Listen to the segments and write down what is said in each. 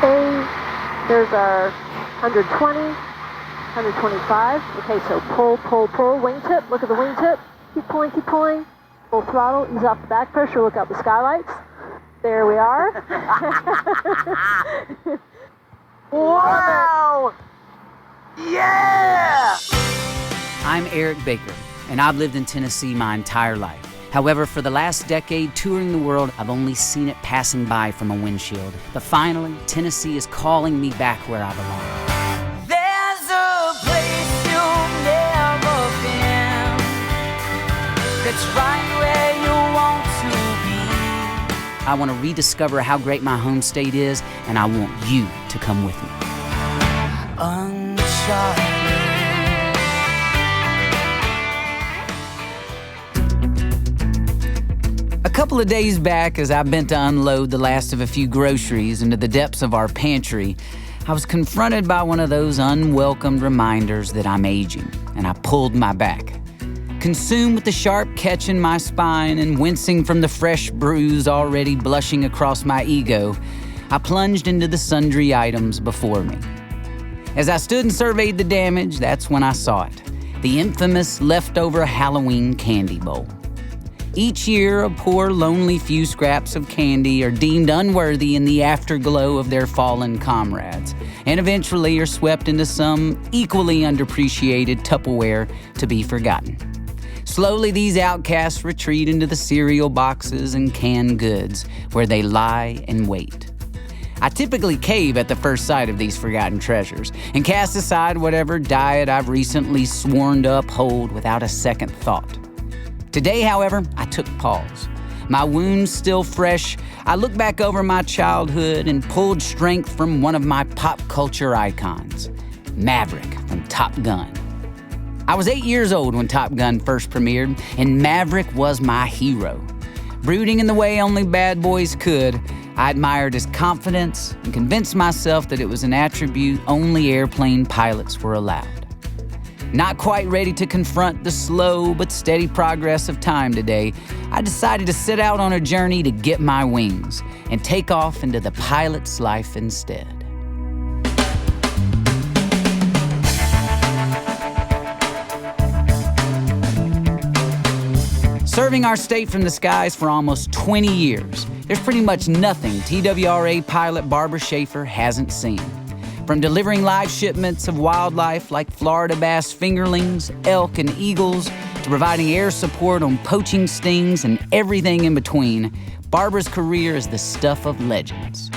Okay, there's our 120, 125. Okay, so pull, pull, pull, wingtip. Look at the wingtip. Keep pulling, keep pulling. Full throttle, ease off the back pressure, look out the skylights. There we are. Wow! Yeah! I'm Erick Baker, and I've lived in Tennessee my entire life. However, for the last decade, touring the world, I've only seen it passing by from a windshield. But finally, Tennessee is calling me back where I belong. There's a place you've never been that's right where you want to be. I want to rediscover how great my home state is, and I want you to come with me. Uncharted. A couple of days back, as I bent to unload the last of a few groceries into the depths of our pantry, I was confronted by one of those unwelcomed reminders that I'm aging, and I pulled my back. Consumed with the sharp catch in my spine and wincing from the fresh bruise already blushing across my ego, I plunged into the sundry items before me. As I stood and surveyed the damage, that's when I saw it, the infamous leftover Halloween candy bowl. Each year, a poor, lonely few scraps of candy are deemed unworthy in the afterglow of their fallen comrades, and eventually are swept into some equally underappreciated Tupperware to be forgotten. Slowly, these outcasts retreat into the cereal boxes and canned goods, where they lie and wait. I typically cave at the first sight of these forgotten treasures, and cast aside whatever diet I've recently sworn to uphold without a second thought. Today, however, I took pause. My wounds still fresh, I looked back over my childhood and pulled strength from one of my pop culture icons, Maverick from Top Gun. I was 8 years old when Top Gun first premiered, and Maverick was my hero. Brooding in the way only bad boys could, I admired his confidence and convinced myself that it was an attribute only airplane pilots were allowed. Not quite ready to confront the slow but steady progress of time today, I decided to set out on a journey to get my wings and take off into the pilot's life instead. Serving our state from the skies for almost 20 years, there's pretty much nothing TWRA pilot Barbara Shaffer hasn't seen. From delivering live shipments of wildlife like Florida bass fingerlings, elk, and eagles, to providing air support on poaching stings and everything in between, Barbara's career is the stuff of legends.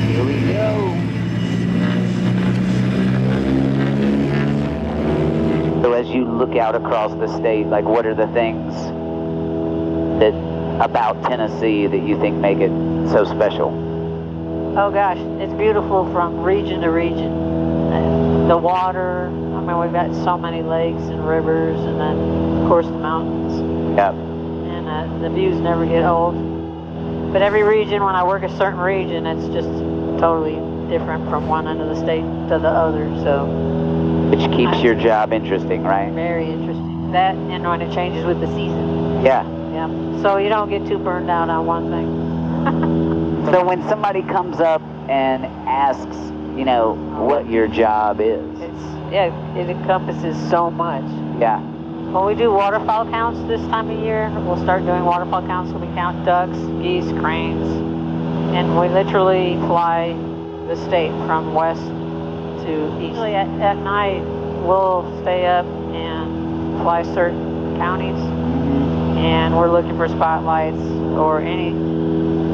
Here we go. So as you look out across the state, like what are the things that about Tennessee that you think make it so special? Oh gosh, it's beautiful from region to region. The water, I mean, we've got so many lakes and rivers, and then of course the mountains. Yep. And the views never get old. But every region, when I work a certain region, it's just totally different from one end of the state to the other, so. Which keeps your job interesting, right? Very interesting. That, and when it changes with the season. Yeah. Yeah. So you don't get too burned out on one thing. So when somebody comes up and asks, you know, what your job is. It encompasses so much. Yeah. When we do waterfowl counts this time of year, we'll start doing waterfowl counts. We count ducks, geese, cranes, and we literally fly the state from west to east. Usually at night, we'll stay up and fly certain counties, and we're looking for spotlights or any.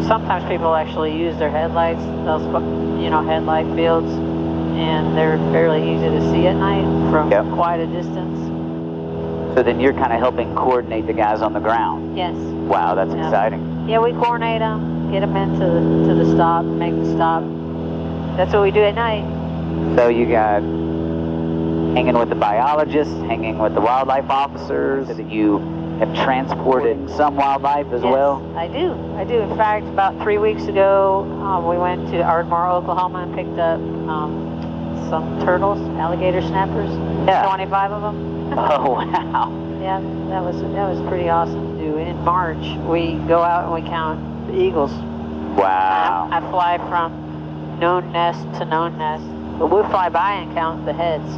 Sometimes people actually use their headlights, those headlight fields, and they're fairly easy to see at night from quite a distance. So then you're kind of helping coordinate the guys on the ground. Yes. Wow, that's exciting. Yeah, we coordinate them, get them into the stop, make the stop. That's what we do at night. So you got hanging with the biologists, hanging with the wildlife officers. That you have transported some wildlife as well? I do. In fact, about 3 weeks ago, we went to Ardmore, Oklahoma, and picked up some turtles, alligator snappers. Yeah. 25 of them. Oh, wow. Yeah, that was pretty awesome to do. In March, we go out and we count the eagles. Wow. I fly from known nest to known nest, but we'll fly by and count the heads.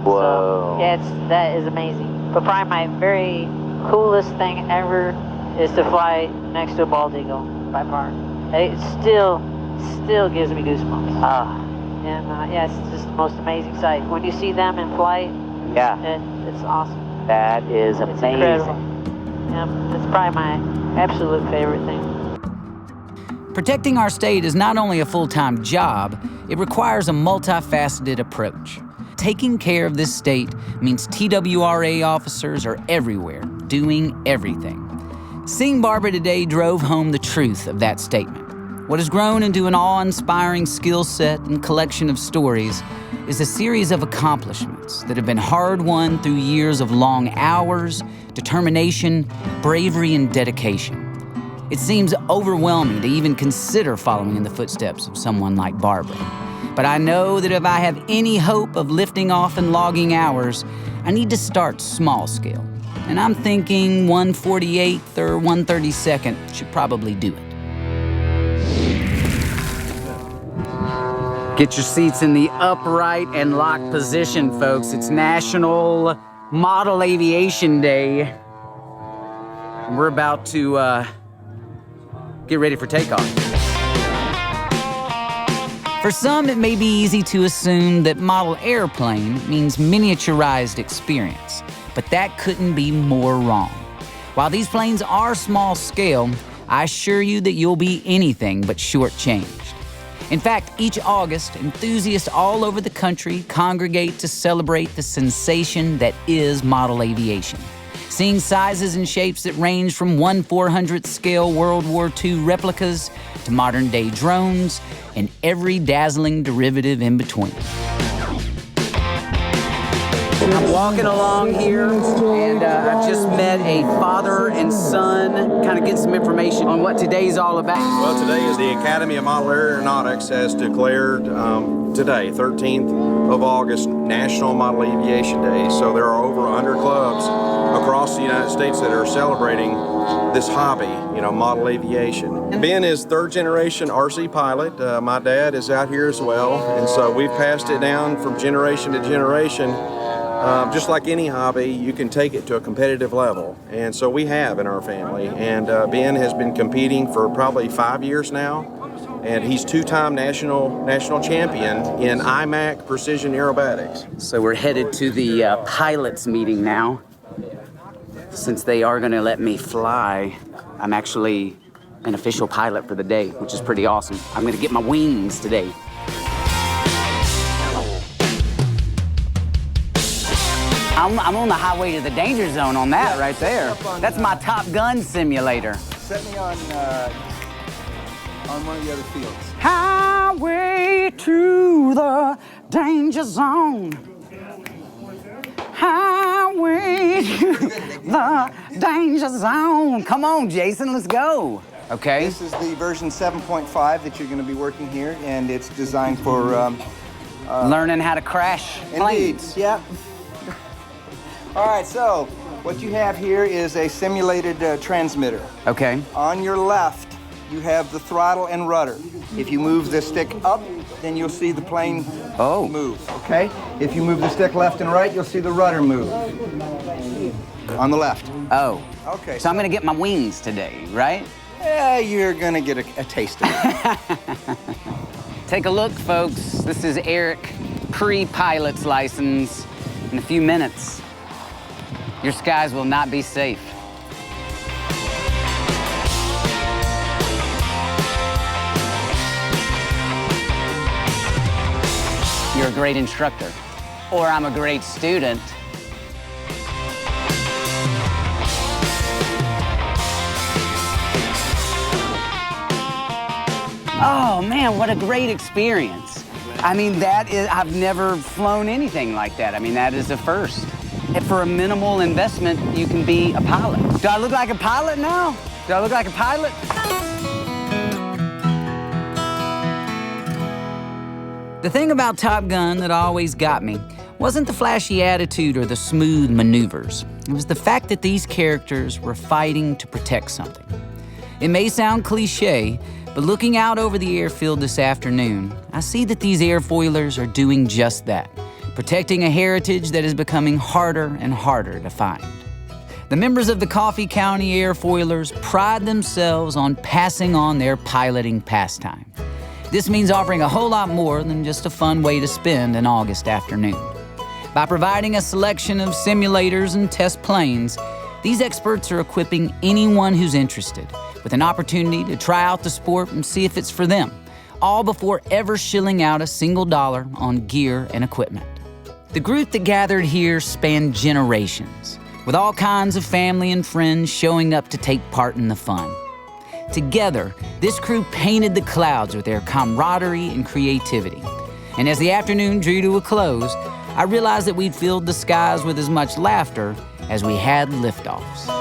Whoa. So, yeah, that is amazing. But probably my very coolest thing ever is to fly next to a bald eagle, by far. It still gives me goosebumps. And yeah, it's just the most amazing sight. When you see them in flight, yeah, it's awesome. That is amazing. It's incredible. Yeah, it's probably my absolute favorite thing. Protecting our state is not only a full-time job, it requires a multifaceted approach. Taking care of this state means TWRA officers are everywhere, doing everything. Seeing Barbara today drove home the truth of that statement. What has grown into an awe-inspiring skill set and collection of stories is a series of accomplishments that have been hard-won through years of long hours, determination, bravery, and dedication. It seems overwhelming to even consider following in the footsteps of someone like Barbara. But I know that if I have any hope of lifting off and logging hours, I need to start small scale. And I'm thinking 1/48th or 1/32nd should probably do it. Get your seats in the upright and locked position, folks. It's National Model Aviation Day. We're about to get ready for takeoff. For some, it may be easy to assume that model airplane means miniaturized experience, but that couldn't be more wrong. While these planes are small scale, I assure you that you'll be anything but shortchanged. In fact, each August, enthusiasts all over the country congregate to celebrate the sensation that is model aviation. Seeing sizes and shapes that range from 1/400th scale World War II replicas to modern-day drones and every dazzling derivative in between. I'm walking along here, and I've just met a father and son, kind of get some information on what today's all about. Well, today is the Academy of Model Aeronautics has declared today, 13th of August, National Model Aviation Day. So there are over 100 clubs across the United States that are celebrating this hobby, model aviation. Ben is third generation RC pilot. My dad is out here as well. And so we've passed it down from generation to generation. Just like any hobby, you can take it to a competitive level. And so we have in our family. And Ben has been competing for probably 5 years now. And he's two-time national champion in IMAC precision aerobatics. So we're headed to the pilots meeting now. Since they are gonna let me fly, I'm actually an official pilot for the day, which is pretty awesome. I'm gonna get my wings today. I'm on the highway to the danger zone on that right there. That's my Top Gun simulator. Set me on one of the other fields. Highway to the danger zone. Highway to the danger zone. Come on, Jason, let's go. Okay. This is the version 7.5 that you're going to be working here, and it's designed for learning how to crash planes. Indeed, yeah. All right, so what you have here is a simulated transmitter. Okay. On your left, you have the throttle and rudder. If you move the stick up, then you'll see the plane move, okay? If you move the stick left and right, you'll see the rudder move. On the left. Oh. Okay. So I'm gonna get my wings today, right? Yeah, you're gonna get a taste of it. Take a look, folks. This is Erick, pre-pilot's license. In a few minutes, your skies will not be safe. You're a great instructor, or I'm a great student. Oh man, what a great experience. I mean, I've never flown anything like that. I mean, that is a first. For a minimal investment, you can be a pilot. Do I look like a pilot now? Do I look like a pilot? The thing about Top Gun that always got me wasn't the flashy attitude or the smooth maneuvers. It was the fact that these characters were fighting to protect something. It may sound cliche, but looking out over the airfield this afternoon, I see that these airfoilers are doing just that, protecting a heritage that is becoming harder and harder to find. The members of the Coffee County Airfoilers pride themselves on passing on their piloting pastime. This means offering a whole lot more than just a fun way to spend an August afternoon. By providing a selection of simulators and test planes, these experts are equipping anyone who's interested with an opportunity to try out the sport and see if it's for them, all before ever shilling out a single dollar on gear and equipment. The group that gathered here spanned generations, with all kinds of family and friends showing up to take part in the fun. Together, this crew painted the clouds with their camaraderie and creativity. And as the afternoon drew to a close, I realized that we'd filled the skies with as much laughter as we had liftoffs.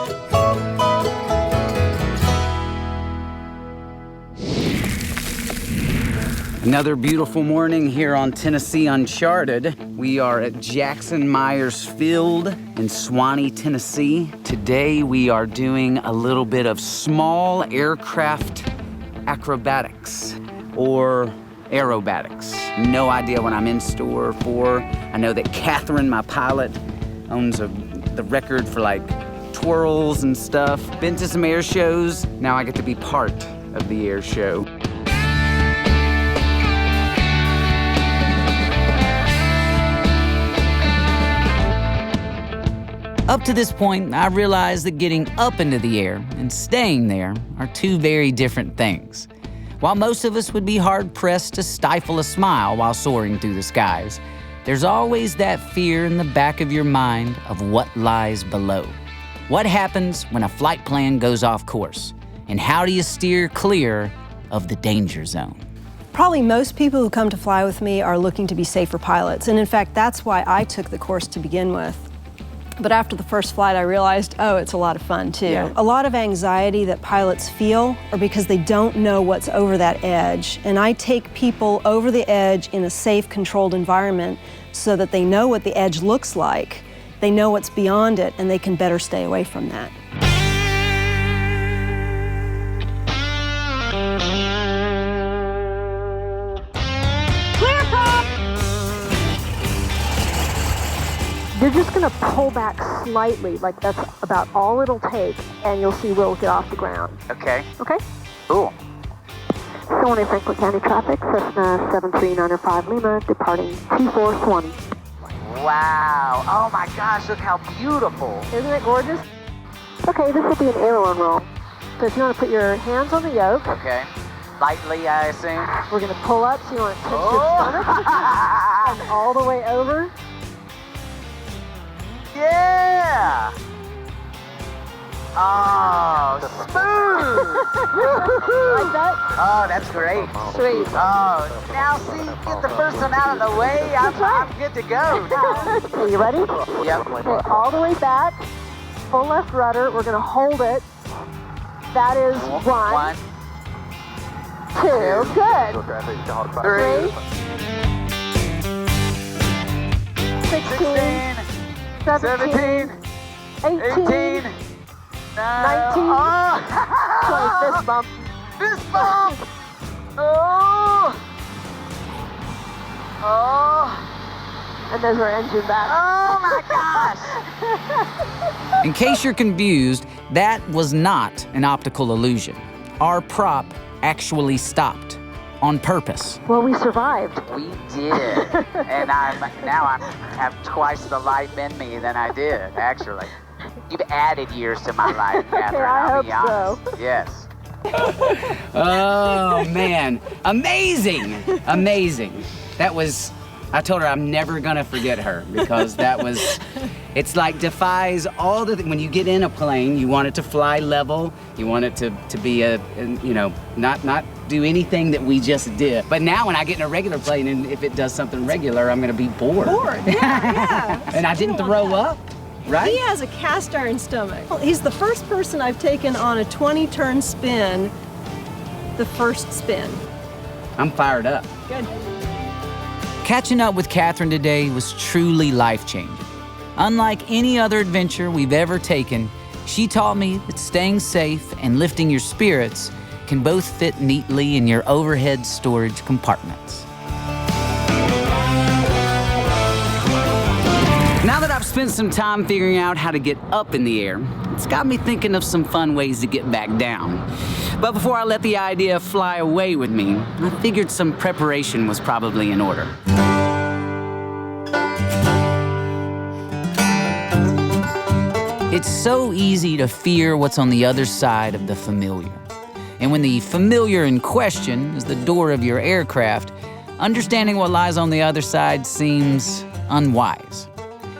Another beautiful morning here on Tennessee Uncharted. We are at Jackson Myers Field in Sewanee, Tennessee. Today we are doing a little bit of small aircraft acrobatics or aerobatics. No idea what I'm in store for. I know that Catherine, my pilot, owns the record for like twirls and stuff. Been to some air shows. Now I get to be part of the air show. Up to this point, I realized that getting up into the air and staying there are two very different things. While most of us would be hard-pressed to stifle a smile while soaring through the skies, there's always that fear in the back of your mind of what lies below. What happens when a flight plan goes off course? And how do you steer clear of the danger zone? Probably most people who come to fly with me are looking to be safer pilots. And in fact, that's why I took the course to begin with. But after the first flight, I realized, oh, it's a lot of fun too. Yeah. A lot of anxiety that pilots feel are because they don't know what's over that edge. And I take people over the edge in a safe, controlled environment so that they know what the edge looks like, they know what's beyond it, and they can better stay away from that. You're just going to pull back slightly, like that's about all it'll take, and you'll see we'll get off the ground. Okay. Okay? Cool. Sewanee, Franklin County traffic, Cessna 7395 Lima, departing T4 Sewanee. Wow. Oh my gosh, look how beautiful. Isn't it gorgeous? Okay, this will be an aileron roll. So if you want to put your hands on the yoke. Okay. Lightly, I assume. We're going to pull up, so you want to touch your stomach. And all the way over. Yeah! Oh, smooth! Like that? Oh, that's great. Sweet. Oh, now see, get the first one out of the way. I'm good to go now. Okay, you ready? Yep. Okay, all the way back, full left rudder. We're going to hold it. That is one. Two. Good. 3. 16. 17. 18. 19. Oh. Fist bump. Fist bump! Oh! Oh! And there's our engine back. Oh my gosh! In case you're confused, that was not an optical illusion. Our prop actually stopped on purpose. Well, we survived. We did. And I have twice the life in me than I did, actually. You've added years to my life, Catherine, I'll be honest. So. Yes. Oh, man. Amazing. Amazing. That was I told her I'm never gonna forget her because that was, it's like defies all the, when you get in a plane, you want it to fly level, you want it to be not do anything that we just did. But now when I get in a regular plane and if it does something regular, I'm gonna be bored. Yeah. And I didn't throw up, right? He has a cast iron stomach. He's the first person I've taken on a 20-turn spin, the first spin. I'm fired up. Good. Catching up with Catherine today was truly life-changing. Unlike any other adventure we've ever taken, she taught me that staying safe and lifting your spirits can both fit neatly in your overhead storage compartments. Now that I've spent some time figuring out how to get up in the air, it's got me thinking of some fun ways to get back down. But before I let the idea fly away with me, I figured some preparation was probably in order. It's so easy to fear what's on the other side of the familiar. And when the familiar in question is the door of your aircraft, understanding what lies on the other side seems unwise.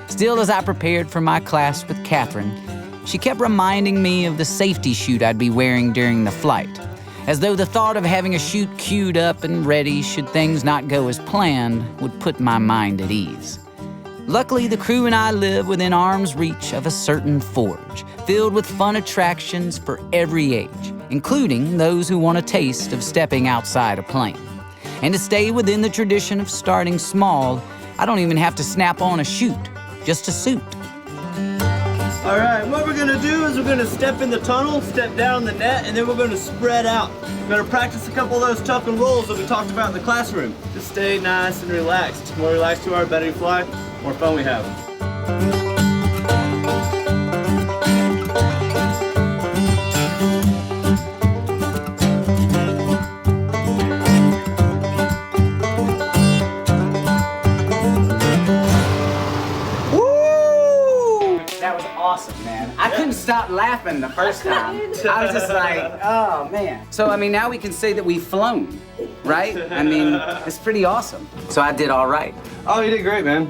Still, as I prepared for my class with Catherine, she kept reminding me of the safety chute I'd be wearing during the flight, as though the thought of having a chute queued up and ready should things not go as planned would put my mind at ease. Luckily, the crew and I live within arm's reach of a certain forge, filled with fun attractions for every age, including those who want a taste of stepping outside a plane. And to stay within the tradition of starting small, I don't even have to snap on a chute, just a suit. All right, what we're gonna do is we're gonna step in the tunnel, step down the net, and then we're gonna spread out. We're gonna practice a couple of those tuck and rolls that we talked about in the classroom. Just stay nice and relaxed. The more relaxed you are, the better you fly, the more fun we have. Awesome, man. I couldn't stop laughing the first time. I was just like, oh, man. So, I mean, now we can say that we've flown, right? I mean, it's pretty awesome. So I did all right. Oh, you did great, man.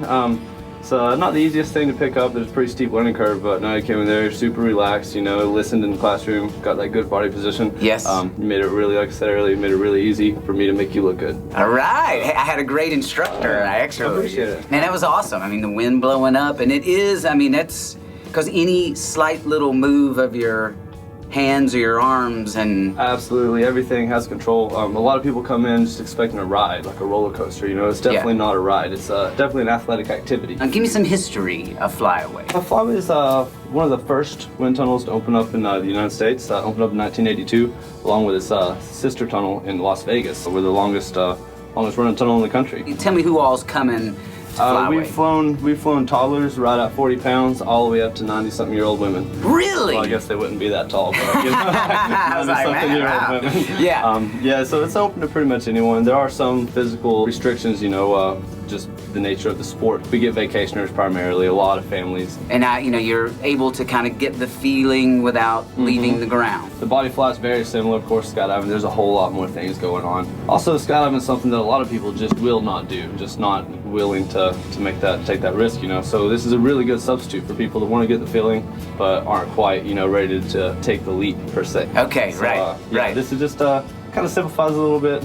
So not the easiest thing to pick up. There's a pretty steep learning curve, but now you came in there super relaxed, you know, listened in the classroom, got that good body position. Yes. You made it really, like I said earlier, you made it really easy for me to make you look good. All right. I had a great instructor. I appreciate it. Man, that was awesome. I mean, the wind blowing up, and it is, I mean, that's, because any slight little move of your hands or your arms and... Absolutely, everything has control. A lot of people come in just expecting a ride, like a roller coaster, you know, it's definitely not a ride. It's definitely an athletic activity. Give me some history of Flyaway. Flyaway is one of the first wind tunnels to open up in the United States. Opened up in 1982, along with its sister tunnel in Las Vegas. We're the longest running tunnel in the country. Tell me who all's coming. We've flown toddlers right at 40 pounds all the way up to 90-something-year-old women. Really? Well, I guess they wouldn't be that tall, but you know, I was like, man, wow. women. Yeah. Yeah, so it's open to pretty much anyone. There are some physical restrictions, you know, just the nature of the sport. We get vacationers primarily, a lot of families. And you know, you're able to kind of get the feeling without leaving the ground. The body fly is very similar, of course, skydiving. There's a whole lot more things going on. Also, skydiving is something that a lot of people just will not do, just not willing to take that risk, you know. So this is a really good substitute for people that want to get the feeling, but aren't quite, you know, ready to take the leap per se. Okay, so, right. This is just kind of simplifies it a little bit.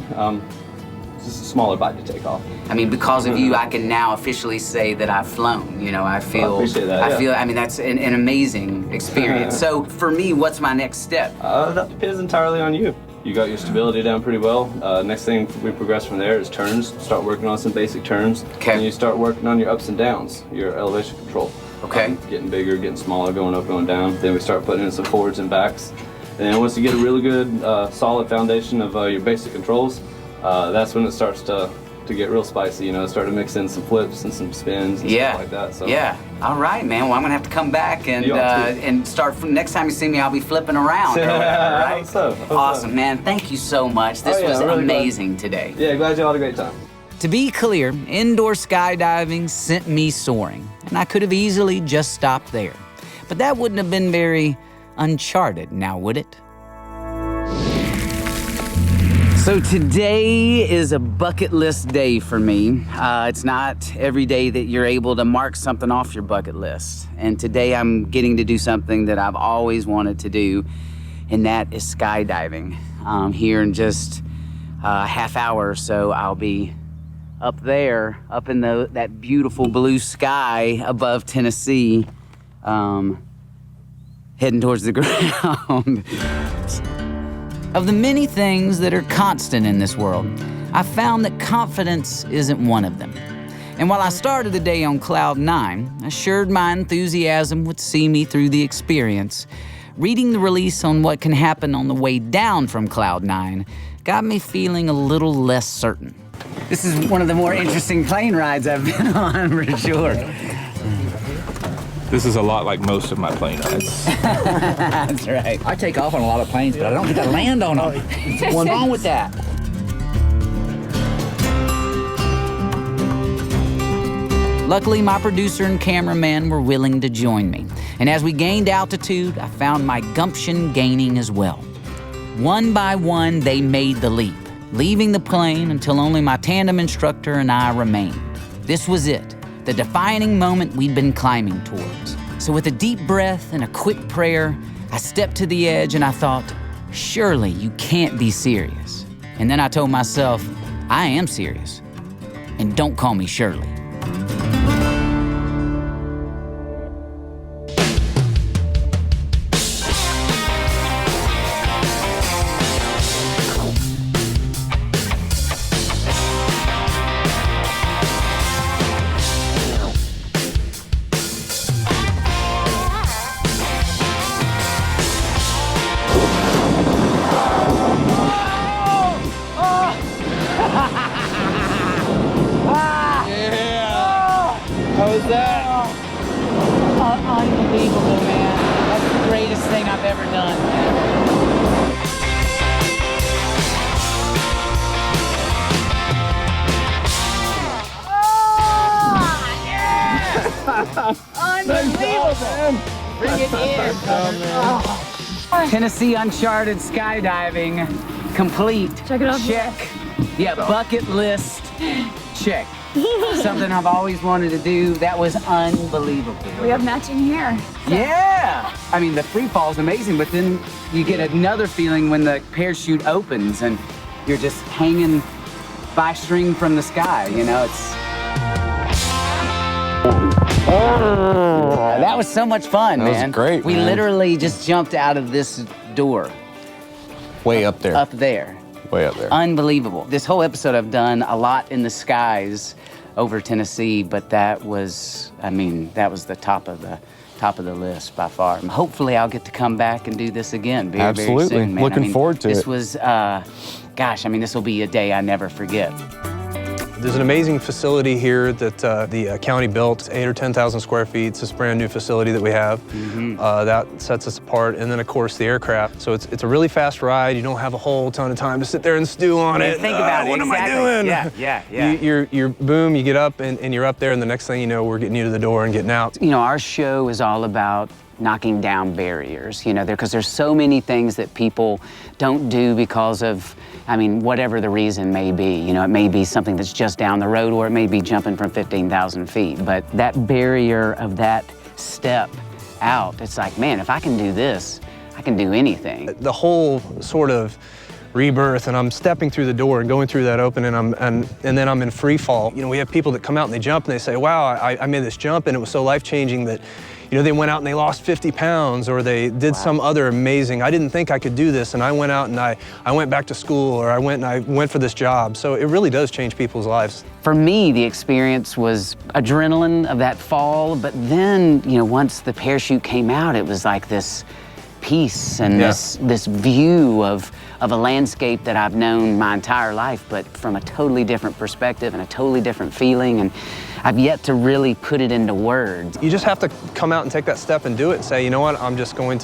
It's just a smaller bite to take off. I mean, because of you, I can now officially say that I've flown. You know, I feel. I appreciate that. I mean, that's an amazing experience. So for me, what's my next step? That depends entirely on you. You got your stability down pretty well. Next thing we progress from there is turns. Start working on some basic turns. Okay. And you start working on your ups and downs, your elevation control. Okay. Getting bigger, getting smaller, going up, going down. Then we start putting in some forwards and backs. And then once you get a really good, solid foundation of your basic controls, that's when it starts to get real spicy, you know, start to mix in some flips and some spins and stuff like that. So. Yeah. All right, man. Well, I'm gonna have to come back and start from next time you see me, I'll be flipping around. Or whatever, right? I hope so. Awesome, man. Thank you so much. This was really amazing today. Yeah, glad you all had a great time. To be clear, indoor skydiving sent me soaring, and I could have easily just stopped there. But that wouldn't have been very Uncharted, now would it? So today is a bucket list day for me. It's not every day that you're able to mark something off your bucket list. And today I'm getting to do something that I've always wanted to do, and that is skydiving. Here in just a half hour or so, I'll be up there, up in that beautiful blue sky above Tennessee, heading towards the ground. Of the many things that are constant in this world, I found that confidence isn't one of them. And while I started the day on cloud 9, assured my enthusiasm would see me through the experience, reading the release on what can happen on the way down from cloud 9 got me feeling a little less certain. This is one of the more interesting plane rides I've been on, for sure. This is a lot like most of my plane rides. That's right. I take off on a lot of planes, but I don't get to land on them. What's wrong with that? Luckily, my producer and cameraman were willing to join me. And as we gained altitude, I found my gumption gaining as well. One by one, they made the leap, leaving the plane until only my tandem instructor and I remained. This was it, the defining moment we'd been climbing towards. So with a deep breath and a quick prayer, I stepped to the edge and I thought, surely you can't be serious. And then I told myself, I am serious. And don't call me Shirley. Unbelievable, man. That's the greatest thing I've ever done. Unbelievable! Bring it in. Tennessee Uncharted skydiving complete. Check it out. Check. Yeah, bucket list. Check. Something I've always wanted to do. That was unbelievable. We have matching hair. Yeah! I mean, the free fall is amazing, but then you get another feeling when the parachute opens and you're just hanging by string from the sky, you know, it's... That was so much fun, man. That was great, We man. literally just jumped out of this door. Way up there. Up there. Way up there. Unbelievable. This whole episode I've done a lot in the skies over Tennessee, but that was, I mean, that was the top of the list by far. And hopefully I'll get to come back and do this again very, Absolutely. very soon, man. Looking forward to this it. This was, gosh, I mean, this will be a day I never forget. There's an amazing facility here that the county built. It's 8,000 or 10,000 square feet. It's this brand new facility that we have. That sets us apart. And then, of course, the aircraft. So it's a really fast ride. You don't have a whole ton of time to sit there and stew on it. Think about it. What exactly. am I doing? Yeah. You're boom, you get up and you're up there, and the next thing you know, we're getting you to the door and getting out. You know, our show is all about knocking down barriers, you know, because there's so many things that people don't do because of, I mean, whatever the reason may be. You know, it may be something that's just down the road, or it may be jumping from 15,000 feet. But that barrier of that step out, it's like, man, if I can do this, I can do anything. The whole sort of rebirth, and I'm stepping through the door and going through that opening, and then I'm in free fall. You know, we have people that come out and they jump and they say, wow, I made this jump and it was so life-changing that, you know, they went out and they lost 50 pounds, or they did some other amazing, I didn't think I could do this, and I went out and I went back to school, or I went for this job. So it really does change people's lives. For me, the experience was adrenaline of that fall, but then, you know, once the parachute came out, it was like this peace and this view of a landscape that I've known my entire life, but from a totally different perspective and a totally different feeling, and I've yet to really put it into words. You just have to come out and take that step and do it and say, you know what, I'm just gonna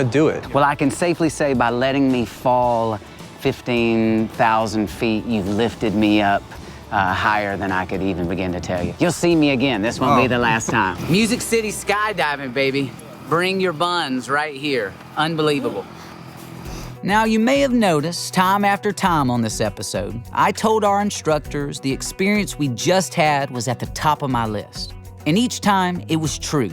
do it. Well, I can safely say by letting me fall 15,000 feet, you've lifted me up higher than I could even begin to tell you. You'll see me again. This won't be the last time. Music City skydiving, baby. Bring your buns right here. Unbelievable. Now, you may have noticed time after time on this episode, I told our instructors the experience we just had was at the top of my list. And each time, it was true.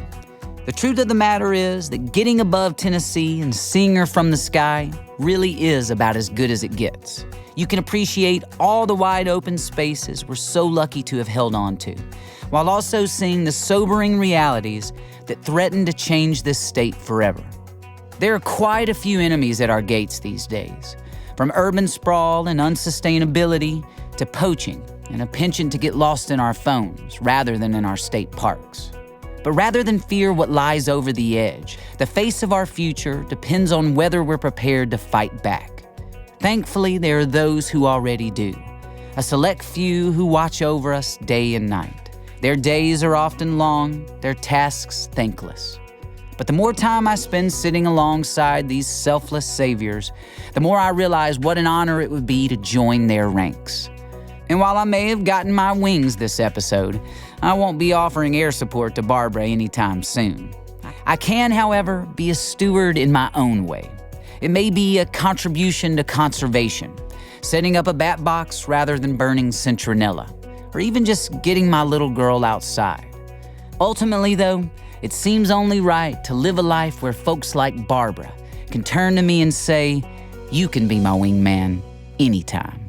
The truth of the matter is that getting above Tennessee and seeing her from the sky really is about as good as it gets. You can appreciate all the wide open spaces we're so lucky to have held on to, while also seeing the sobering realities that threaten to change this state forever. There are quite a few enemies at our gates these days, from urban sprawl and unsustainability to poaching and a penchant to get lost in our phones rather than in our state parks. But rather than fear what lies over the edge, the face of our future depends on whether we're prepared to fight back. Thankfully, there are those who already do, a select few who watch over us day and night. Their days are often long, their tasks thankless. But the more time I spend sitting alongside these selfless saviors, the more I realize what an honor it would be to join their ranks. And while I may have gotten my wings this episode, I won't be offering air support to Barbara anytime soon. I can, however, be a steward in my own way. It may be a contribution to conservation, setting up a bat box rather than burning citronella, or even just getting my little girl outside. Ultimately, though, it seems only right to live a life where folks like Barbara can turn to me and say, "You can be my wingman anytime."